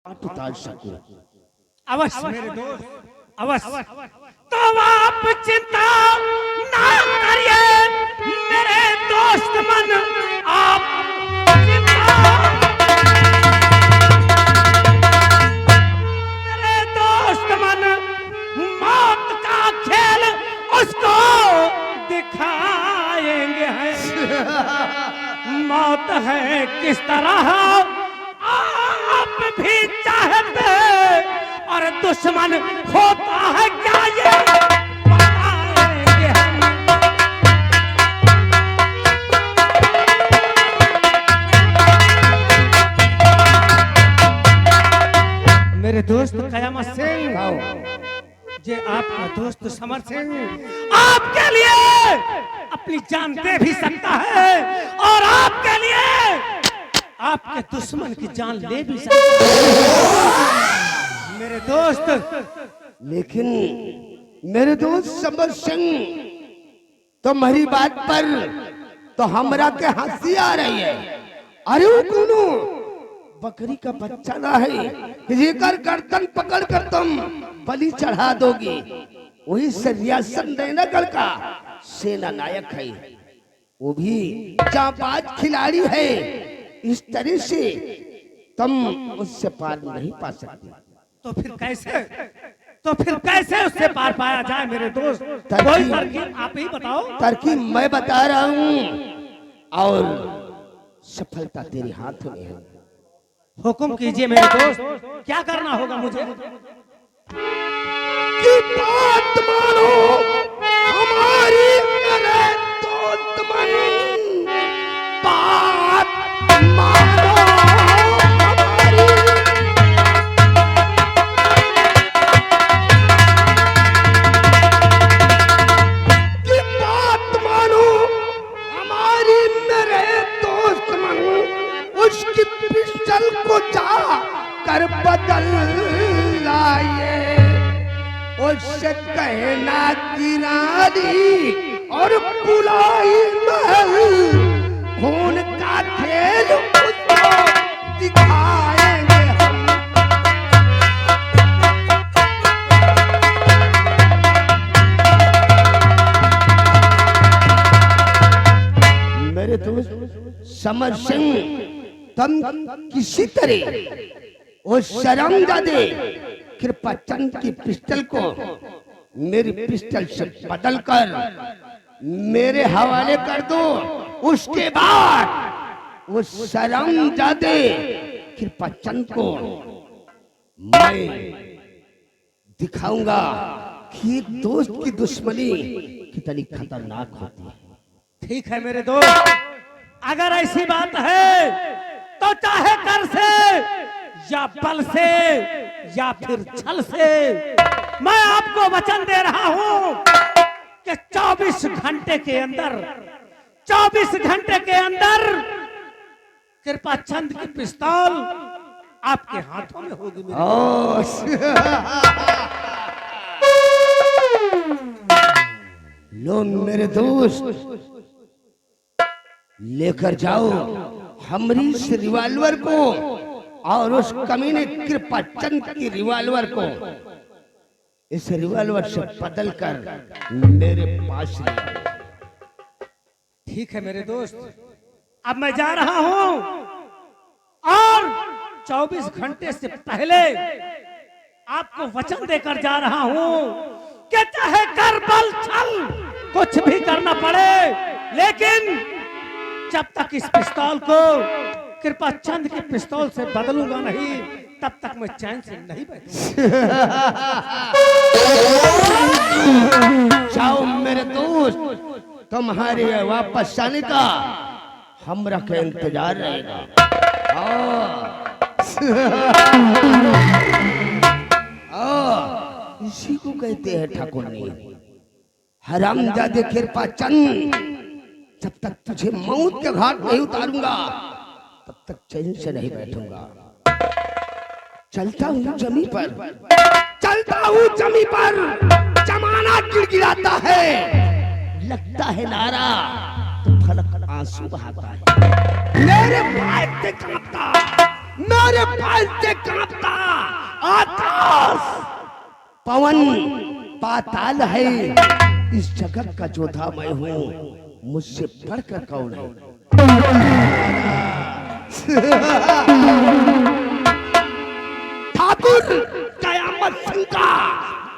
उतार सकूं। अवश्य मेरे दोस्त, अवश्य। तो आप चिंता ना करिए मेरे दोस्त मन, आप चिंता, मेरे दोस्त मन, मौत का खेल उसको दिखाएंगे हैं। मौत है किस तरह आप भी चाहते और दुश्मन होता है क्या, ये बताएंगे हम। मेरे दोस्त कयामत सिंह, जे आपका दोस्त समर सिंह आपके लिए अपनी जान दे भी सकता है और आपके लिए आपके दुश्मन की जान ले भी सकता है मेरे दोस्त। लेकिन मेरे दोस्त समर सिंह, तुम्हारी बात पर तो हमरा के हंसी आ रही है। अरे वो कोनो बकरी का बच्चा ना है जेकर गर्दन पकड़ कर तुम बलि चढ़ा दोगी। वही सरियासन नगर का सेना नायक है, वो भी जांबाज खिलाड़ी है। इस तरह से तुम उससे पार नहीं पा सकते। तो फिर कैसे उससे पार पाया जाए मेरे दोस्त? कोई तरकीब आप ही बताओ। तरकीब मैं बता रहा हूँ और सफलता तेरे हाथ में है। हुक्म कीजिए मेरे दोस्त, क्या करना होगा मुझे? की बात मानो हमारी, मेरे दोस्त मन, बात मानो हमारी। की बात मानो हमारी, मेरे दोस्त मन, उसकी पिस्टल को जा कर बदल लाए। उससे कहना किरानी और बुलाई महल, खून का खेल उसको दिखाएंगे हम। मेरे दोस्त समर सिंह, तुम किसी तरह वो शर्मजादे कृपाचंद की पिस्टल को मेरी पिस्टल से बदलकर मेरे हवाले कर दो। उसके बाद वो शर्मजादे कृपाचंद को मैं दिखाऊंगा कि दोस्त की दुश्मनी कितनी खतरनाक होती है। ठीक है मेरे दोस्त, अगर ऐसी बात है तो चाहे कर से या बल से या फिर छल से, मैं आपको वचन दे रहा हूं कि 24 घंटे के अंदर, 24 घंटे के अंदर कृपाचंद की पिस्तौल आपके हाथों में होगी मेरे लो मेरे दोस्त, लेकर जाओ हमारी इस रिवॉल्वर को और उस कमीने कृपाचंद की रिवॉल्वर को इस रिवॉल्वर से बदलकर मेरे पास ले आओ। ठीक है मेरे दोस्त, अब मैं जा रहा हूं और 24 घंटे से पहले आपको वचन देकर जा रहा हूं कि चाहे कर बल छल कुछ भी करना पड़े, लेकिन जब तक इस पिस्तौल को कृपाचंद की पिस्तौल से बदलूंगा नहीं, तब तक मैं चैन से नहीं बैठूंगा। जाओ मेरे दोस्त, तुम्हारे वापस आने का हमरा का इंतजार रहेगा। इसी को कहते हैं ठाकुर ने, हरामजादे कृपाचंद, जब तक तुझे मौत के घाट नहीं उतारूंगा तब तक चैन से नहीं बैठूंगा। चलता हूँ जमी पर, चलता हूँ जमी पर, जमाना गिड़गिड़ाता है, लगता है नारा तो फलक आंसू बहाता है। मेरे भाई पे कांपता, मेरे भाई से कांपता आकाश पवन पाताल है। इस जगत का जोधा मैं हूँ, मुझसे बढ़कर कौन है? ठाकुर कयामत सिंह का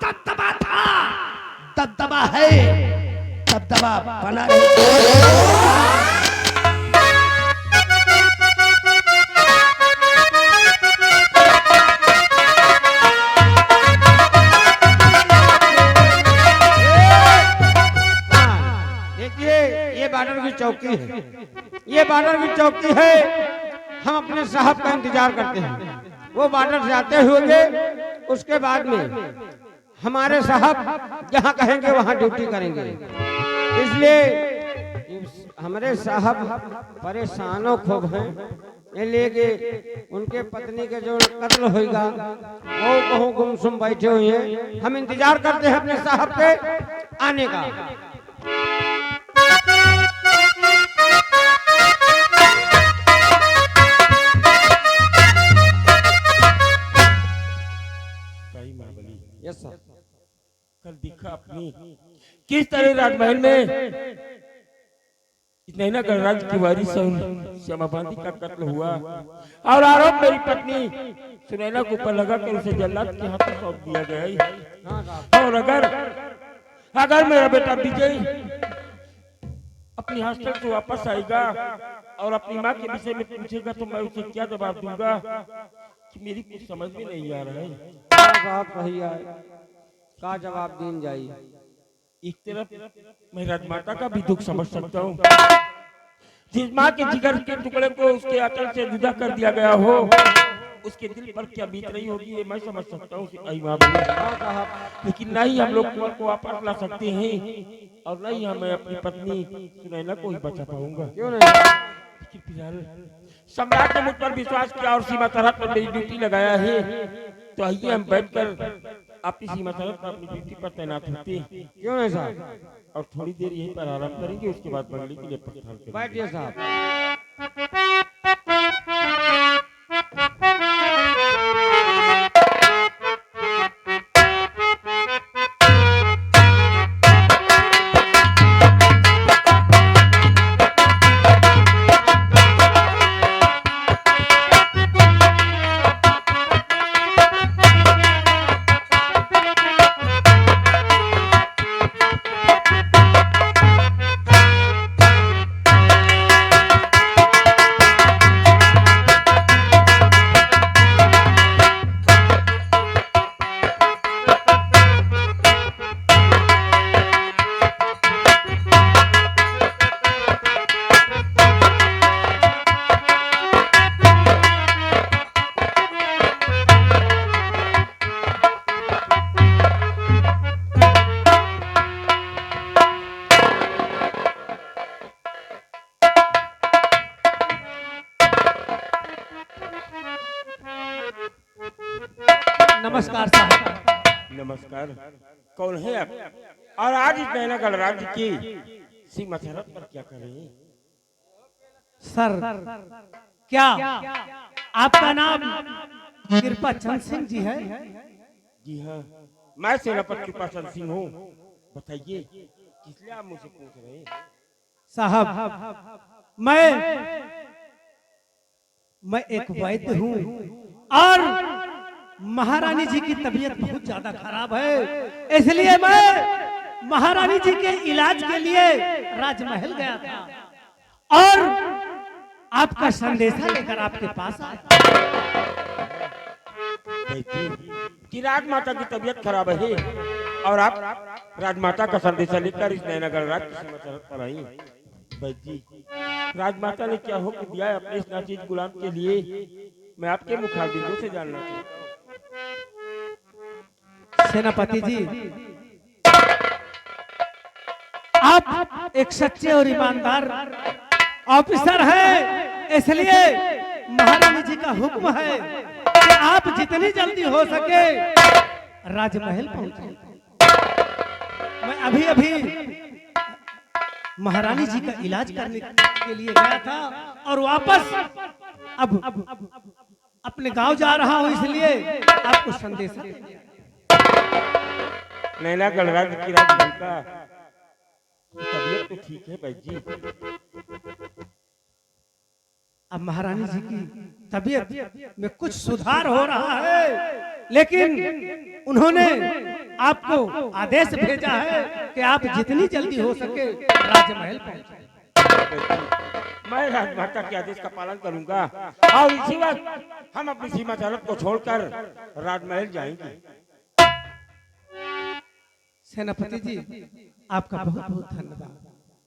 दबदबा था, दबदबा है, दबदबा बना रहे। बॉर्डर की चौकी है, ये बॉर्डर की चौकी है। हम अपने साहब का इंतजार करते हैं, वो बॉर्डर से आते हुए उसके बाद में हमारे साहब जहाँ कहेंगे वहाँ ड्यूटी करेंगे। इसलिए हमारे साहब परेशानों खूब हैं, इसलिए कि उनके पत्नी के जो कत्ल होगा वो कहूँ गुमसुम बैठे हुए हैं। हम इंतजार करते हैं अपने साहब के आने का। Yes sir. कल दिखा अपनी किस तरह राजमहल में नैना गणराज की वारिस श्यामा बांदी का कत्ल हुआ और आरोप मेरी पत्नी सुनैना के ऊपर लगा कर उसे जल्लाद के हाथों सौंप दिया गया। और अगर मेरा बेटा विजय अपनी हॉस्टल से वापस आएगा और अपनी माँ के विषय में पूछेगा तो मैं उसे क्या जवाब दूंगा कि मेरी कुछ समझ में नहीं आ रहा है। बात वही है, का जवाब दीन जाई। एक तरफ मैं राजमाता का भी दुख समझ सकता हूँ, जिस माँ के जिगर के टुकड़े को उसके आंचल से जुदा कर दिया गया हो, उसके दिल पर क्या बीत रही होगी ये मैं समझ सकता हूँ। लेकिन न ही हम लोग कुंवर को वापस ला सकते हैं और न ही मैं अपनी पत्नी सुनैना को ही बचा पाऊंगा। क्यों नहीं? लेकिन फिलहाल सम्राट ने मुझ पर विश्वास किया और सीमा सरहद पर मेरी ड्यूटी लगाया है, तो आइए हम बैठकर अपनी सीमा सरहद पर अपनी ड्यूटी पर तैनात होते हैं। क्यों नहीं साहब? और थोड़ी देर यहीं पर आराम करेंगे, उसके बाद बंगले के लिए प्रस्थान करेंगे। बैठिए साहब। नमस्कार साहब। नमस्कार। कौन है आप और आज इस नैना गणराज की सीमा सरहद पर क्या कर रहे हैं? सर क्या आपका नाम कृपा चंद सिंह जी है? जी हाँ, मैं सेनापति कृपा चंद सिंह हूँ। बताइए किस लिए आप मुझसे पूछ रहे हैं? साहब मैं एक वैद्य हूँ और महारानी जी की तबीयत बहुत ज्यादा खराब है, इसलिए मैं महारानी जी के इलाज के लिए राजमहल गया था और आपका संदेशा लेकर आपके पास आया। कि राजमाता की तबीयत खराब है और आप राजमाता का संदेशा लेकर इस नैना गणराज की सीमा सरहद पर आई। जी, राजमाता ने क्या हुक्म दिया है अपने इस नाचीज गुलाम के लिए, मैं आपके मुखाबिलों से जानना चाहता हूँ। सेनापति जी, आप एक सच्चे और ईमानदार ऑफिसर हैं, इसलिए महारानी जी का हुक्म है कि आप जितनी जल्दी हो सके राजमहल पहुंचे। मैं अभी महारानी जी का इलाज करने के लिए गया था और वापस अब अपने गांव जा रहा हूं, इसलिए आपको संदेश नैना गणराज की राजधानी का तबीयत तो ठीक है भाई जी। अब महारानी जी की तबीयत में कुछ सुधार हो रहा है, लेकिन उन्होंने आपको आदेश भेजा है कि आप जितनी जल्दी हो सके राजमहल पहुंचे। मैं राजमाता के आदेश का पालन करूंगा और इसी वक्त हम अपनी सीमा सरहद को छोड़कर राजमहल जाएंगे। सेनापति जी, आपका बहुत बहुत धन्यवाद।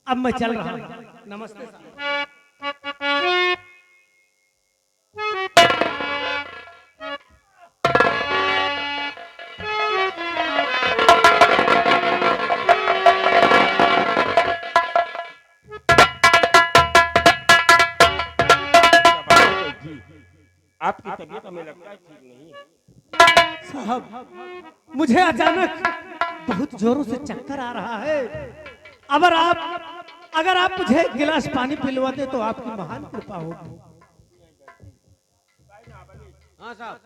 अब मैं चल रहा हूँ। नमस्ते साहब। आपकी तबीयत हमें लगता है ठीक नहीं है। साहब, मुझे अचानक बहुत जोरों से चक्कर आ रहा है। अगर आप मुझे एक गिलास पानी पिलवा दे तो आपकी महान कृपा होगी। हाँ साहब।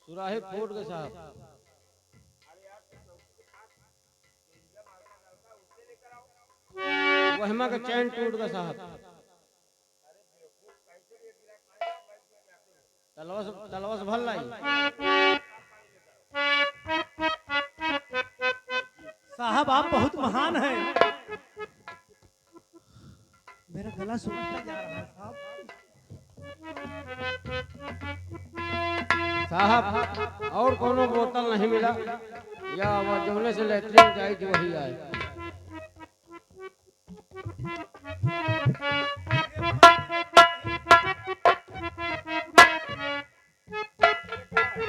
सुराही फूट गए साहब। वहमा का चैन टूट गया साहब। तलवा से भल लाई साहब, आप बहुत महान हैं। मेरा गला सूखता जा रहा है साहब। और कोनो बोतल नहीं मिला या वह जोने से लेटरिन जाई थी वही आए।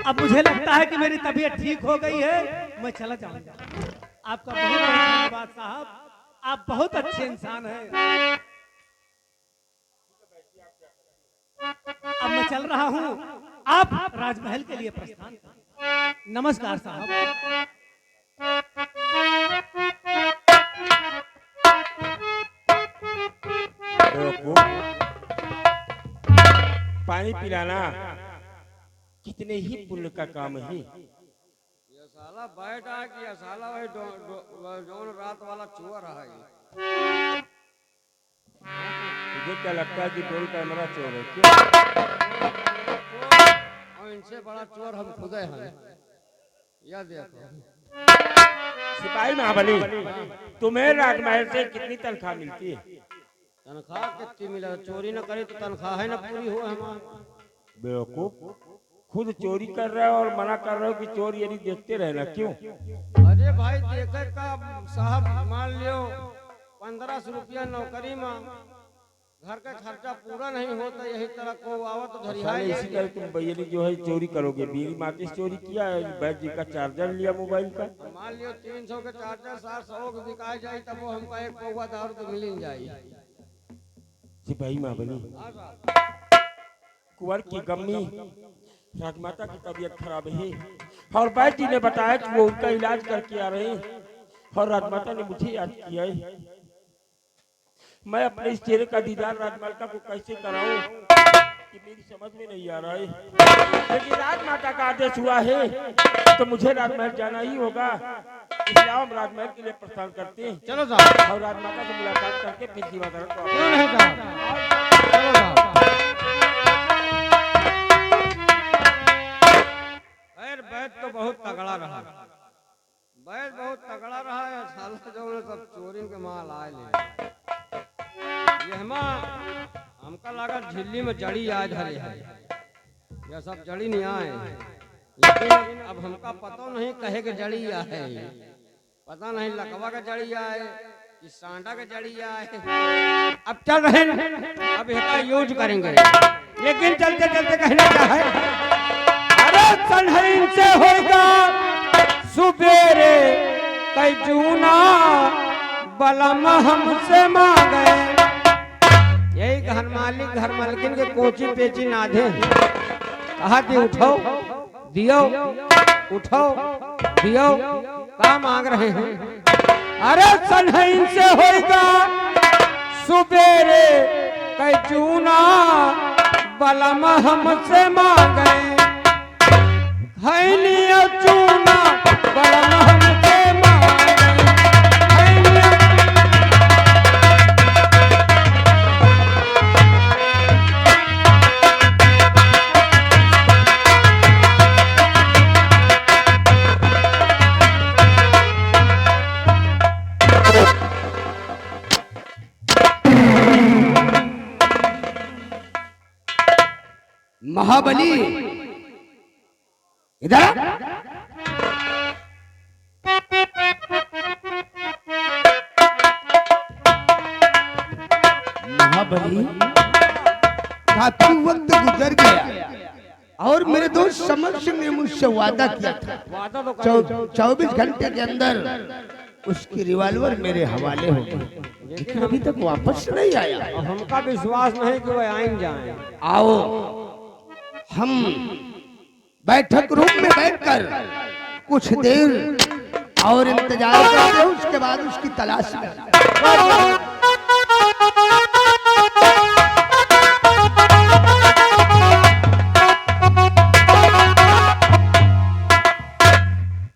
अब मुझे लगता है कि मेरी तबीयत ठीक हो गई है, मैं चला जाऊंगा। आपका बहुत बहुत धन्यवाद साहब, आप बहुत अच्छे इंसान हैं। अब मैं चल रहा हूँ, आप राजमहल के लिए प्रस्थान करें। नमस्कार साहब। पानी पिलाना कितने ही पुण्य का काम है। ये साला बैठा कि ये साला वही जोन रात वाला चुआ रहा है। तुझे क्या लगता है कि डोल कैमरा चोर है क्यों? और इनसे बड़ा चोर हम खुद हैं। यह देखो सिपाही महाबली, तुम्हें राजमहल से कितनी तनख्वाह मिलती है? तनख्वाह कितनी मिला? चोरी न करे तो तनख्वाह है न पूरी हो हमारा। बेवकूफ, खुद चोरी कर रहे हो और मना कर रहे हो कि चोर यदि देखते रहना क्यों? अरे भाई देखे का साहब, मान लियो 1500 रुपया नौकरी में घर का खर्चा पूरा नहीं होता, यही तरह को आवत धरिया। इसी तरह तुम भैया जो है चोरी करोगे। मेरी माँ की चोरी किया है, बैठ जी का चार्जर लिया मोबाइल का। मान लियो 300 के चार्जर 700 के बिकाए जाए तब वो हमका एक पौवा दारू तो मिल ही जाए। सिपाही महाबली, कुंवर की गम्मी राजमाता की तबीयत खराब है और बैठ जी ने बताया कि वो उनका इलाज करके आ रहे हैं और राजमाता ने मुझे याद किया है। मैं अपने इस चेहरे का दीदार राजमाता को कैसे कराऊं कि मेरी समझ में नहीं आ रहा है। लेकिन राजमाता का आदेश हुआ है तो मुझे राजमहल जाना ही होगा। इसलिए हम राजमहल के लिए प्रस्थान करते हैं। चलो साहब। और राजमाता से मुलाकात करके फिर सीमा सरहद को क्यों नहीं साहब? चलो साहब। खैर बैठ तो बहुत तगड़ा रहा, बैठ बहुत तगड़ा रहा है। साला जो सब चोरी के माल आए ले यहमा हमका लगा झिल्ली में जड़ी आए धरे है। यह सब जड़ी नहीं आए, लेकिन अब हमका पता नहीं कहे के जड़ी आए, पता नहीं लकवा का जड़ी आए कि सांडा का जड़ी आए। अब चल रहे हैं, अब इसका यूज करेंगे। लेकिन चलते चलते कहना क्या है, अरे सनहरीन से होगा सुबेरे कई जूना बलम हमसे मांगे। यही घर मालिक घर मालकिन के कोची पेची नाधे कहा कि उठो दियो, उठो दियो, क्या मांग रहे हैं? अरे सनहरीन से होगा सुबेरे कई चूना बलम हमसे मांगे खैनिया चूना बलम हमसे मांगे खैनिया महाबली इधर महाबली काफी वक्त गुजर गया और मेरे दोस्त समर सिंह ने मुझसे वादा किया था वादा तो 24 घंटे के अंदर उसकी रिवॉल्वर मेरे हवाले हो गई, लेकिन अभी तक वापस नहीं आया। हमका विश्वास नहीं कि वह आइन जाए। आओ हम बैठक रूम में बैठकर कुछ देर और इंतजार करते हैं, उसके बाद उसकी तलाश करें।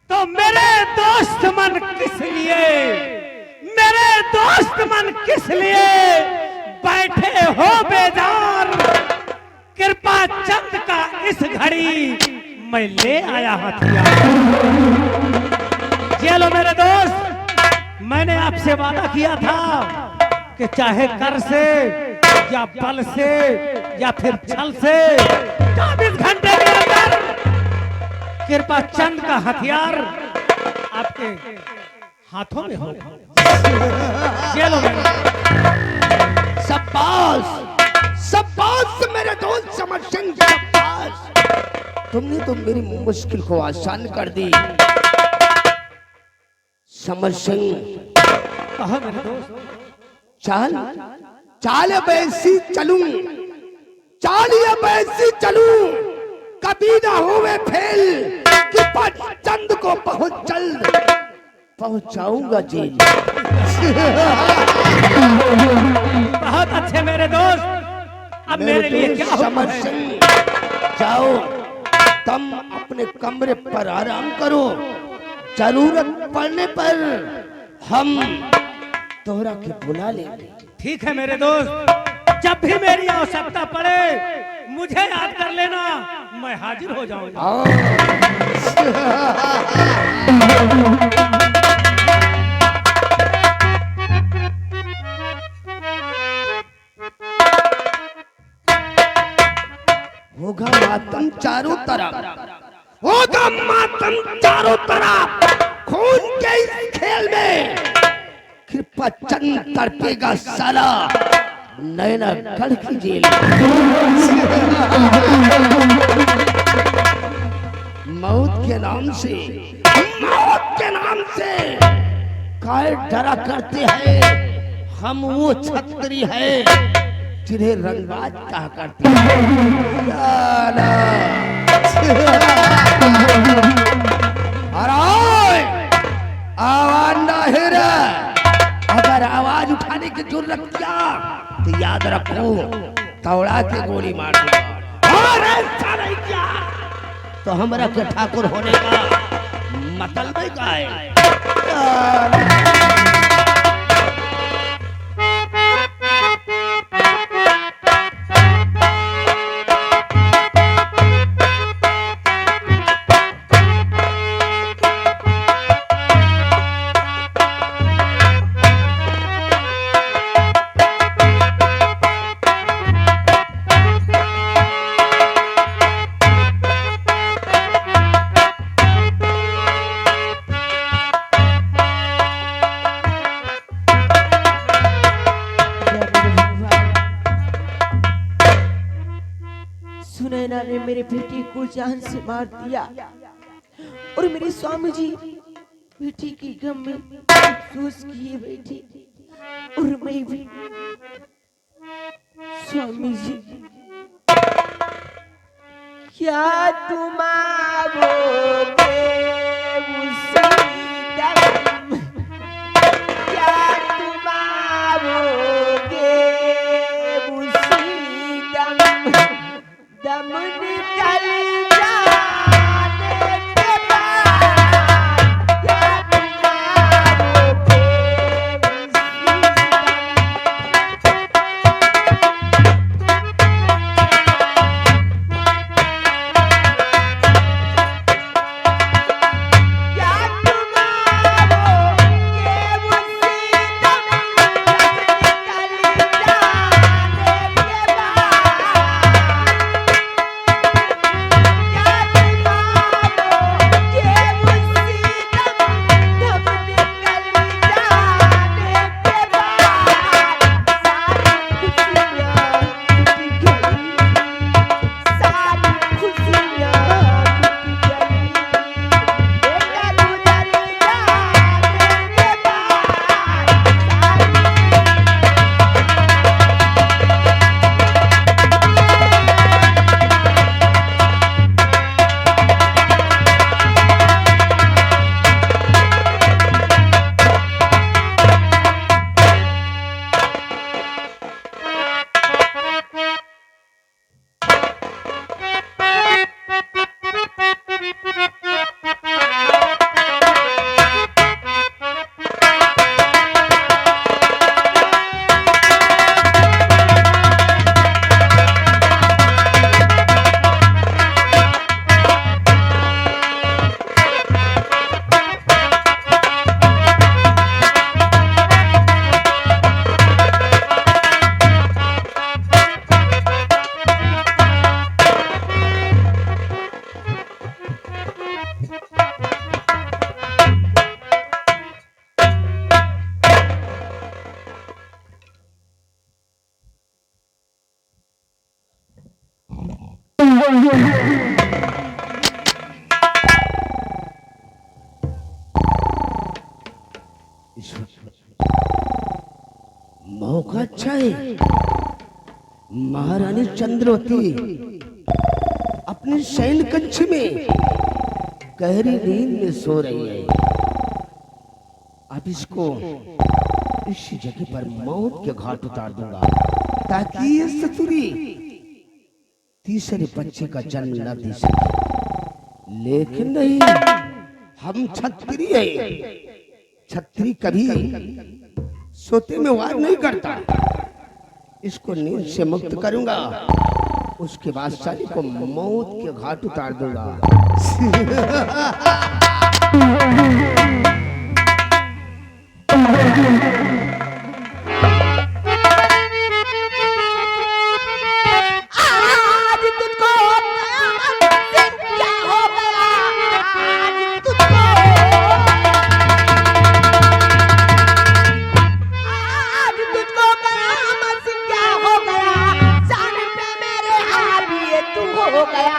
तो मेरे दोस्त मन किस लिए, मेरे दोस्त मन किस लिए बैठे हो बेजार? कृपा चंद का इस घड़ी मैं ले आया हथियार। ये लो मेरे दोस्त, मैंने आपसे वादा किया था कि चाहे कर से या बल से या फिर छल से 24 घंटे के अंदर कृपा चंद का हथियार आपके हाथों में होगा। ये लो शाबाश शाबाश मेरे दोस्त समर सिंह, शाबाश, तुमने तो मेरी मुश्किल को आसान कर दी। समर सिंह कहा मेरे दोस्त, चाल चाल अब ऐसी चलूं, चाल अब ऐसी चलूं, कभी ना होवे फेल कि चंद को बहुत जल्द पहुंचाऊंगा जेल। बहुत अच्छे मेरे दोस्त, अब मेरे लिए क्या समर हुक्म है? सिंह जाओ, तुम अपने कमरे पर आराम करो, जरूरत पड़ने पर हम तोहरा के बुला लेंगे। ठीक है मेरे दोस्त, जब भी मेरी आवश्यकता पड़े मुझे याद कर लेना, मैं हाजिर हो जाऊंगा। आओ। होगा मातम चारों तरफ, होगा मातम चारों तरफ, खून के इस खेल में कृपा चंद तड़पेगा साला नैना गढ़ की जेल। मौत के नाम से, मौत के नाम से काय डरा करते हैं, हम वो छत्री है जिन्हें रंगबाज कहा करते हैं। साला। आवाज ना हेरा, अगर आवाज उठाने की जरूरत किया तो याद रखो तौड़ा के गोली मार दूंगा, और ऐसा नहीं किया तो हमरा के ठाकुर होने का मतलब क्या है? सुनैना ने मेरे बेटी को जान से मार दिया और मेरे स्वामी जी बेटी की गम में अफसोस किए बैठे, और मैं भी स्वामी जी क्या तुम आओगे उसी दम, क्या तुम आओगे दम निकल जाने के बाद क्या तुम्हारोगे मौका अच्छा है। महारानी चंद्रवती अपने शयन कक्ष में गहरी नींद में सो रही है। अब इसको इसी जगह पर मौत के घाट उतार दूंगा ताकि ये ससुरी तीसरे बच्चे का जन्म न दे सके। लेकिन नहीं, हम क्षत्रिय हैं। क्षत्रिय कभी सोते में वार नहीं करता। इसको नींद से मुक्त करूंगा, उसके बाद साली को मौत के घाट उतार दूंगा। आज तुझको क्या हो गया? आज तुझको क्या हो गया? जान पे मेरे हाथ ये तू हो गया।